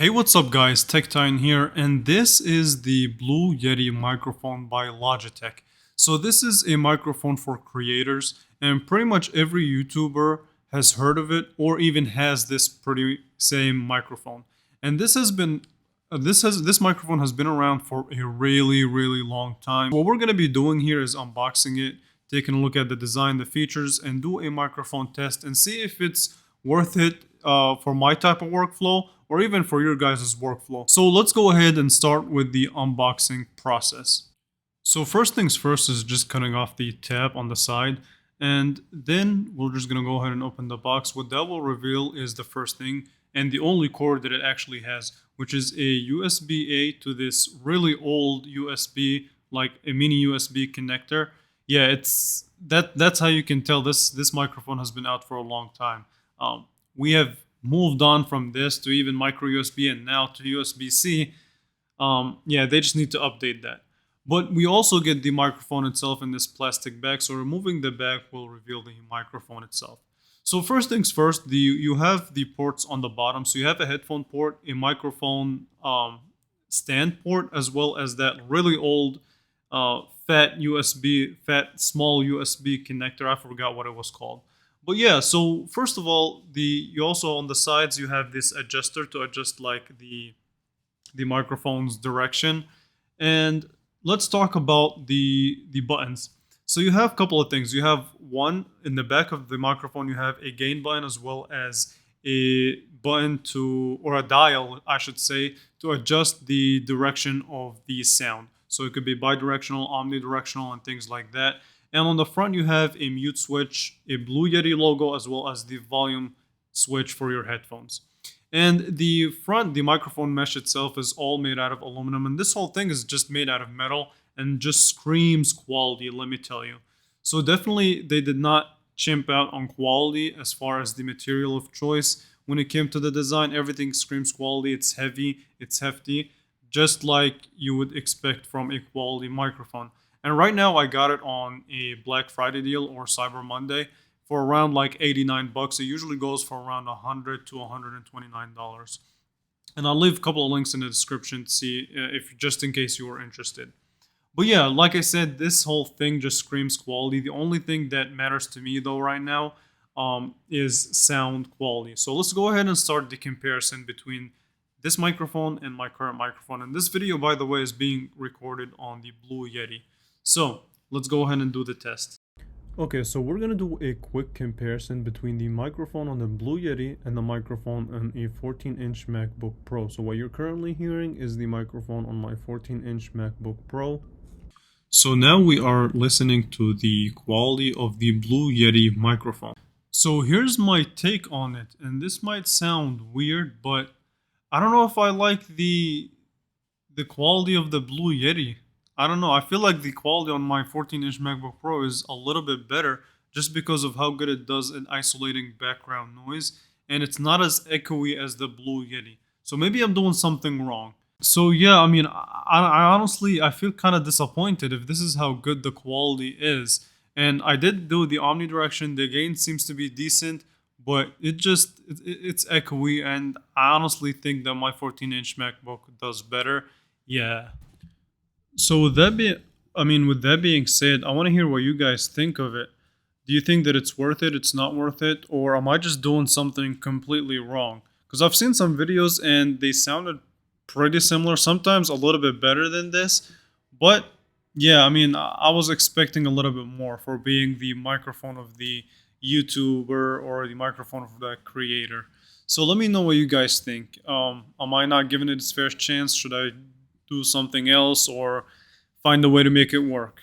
Hey, what's up guys, TechTine here, and this is the Blue Yeti microphone by Logitech. So this is a microphone for creators, and pretty much every YouTuber has heard of it or even has this pretty same microphone. And this microphone has been around for a really long time. What we're going to be doing here is unboxing it, taking a look at the design, the features, and do a microphone test and see if it's worth it for my type of workflow or even for your guys' workflow. So let's go ahead and start with the unboxing process. So first things first is just cutting off the tab on the side, and then we're just gonna go ahead and open the box. What that will reveal is the first thing and the only cord that it actually has, which is a USB-A to this really old USB, like a mini USB connector. Yeah, that's how you can tell this microphone has been out for a long time. We have moved on from this to even micro USB and now to USB-C. Yeah, they just need to update that. But we also get the microphone itself in this plastic bag, so removing the bag will reveal the microphone itself. So first things first, you have the ports on the bottom. So you have a headphone port, a microphone stand port, as well as that really old fat small USB connector. I forgot what it was called. But yeah, so first of all, you also on the sides you have this adjuster to adjust like the microphone's direction. And let's talk about the buttons. So you have a couple of things. You have one in the back of the microphone, you have a gain button as well as a button or a dial, I should say, to adjust the direction of the sound. So it could be bidirectional, omnidirectional, and things like that. And on the front, you have a mute switch, a Blue Yeti logo, as well as the volume switch for your headphones. And the microphone mesh itself is all made out of aluminum. And this whole thing is just made out of metal and just screams quality, let me tell you. So definitely, they did not chimp out on quality as far as the material of choice. When it came to the design, everything screams quality. It's heavy, it's hefty, just like you would expect from a quality microphone. And right now I got it on a Black Friday deal or Cyber Monday for around like 89 bucks. It usually goes for around $100 to $129. And I'll leave a couple of links in the description to see if just in case you were interested. But yeah, like I said, this whole thing just screams quality. The only thing that matters to me though right now is sound quality. So let's go ahead and start the comparison between this microphone and my current microphone. And this video, by the way, is being recorded on the Blue Yeti. So let's go ahead and do the test. Okay, so we're gonna do a quick comparison between the microphone on the Blue Yeti and the microphone on a 14-inch MacBook Pro. So what you're currently hearing is the microphone on my 14-inch MacBook Pro. So now we are listening to the quality of the Blue Yeti microphone. So here's my take on it, and this might sound weird, but I don't know if I like the quality of the Blue Yeti. I don't know. I feel like the quality on my 14-inch MacBook Pro is a little bit better just because of how good it does in isolating background noise, and it's not as echoey as the Blue Yeti. So maybe I'm doing something wrong. So yeah, I mean, I honestly, I feel kind of disappointed if this is how good the quality is. And I did do the omnidirection. The gain seems to be decent, but it's echoey, and I honestly think that my 14-inch MacBook does better. Yeah. So with that being said, I want to hear what you guys think of it. Do you think that it's worth it, it's not worth it, or am I just doing something completely wrong? Because I've seen some videos and they sounded pretty similar, sometimes a little bit better than this. But yeah, I mean, I was expecting a little bit more for being the microphone of the YouTuber or the microphone of the creator. So let me know what you guys think. Am I not giving it its fair chance? Should I do something else or find a way to make it work?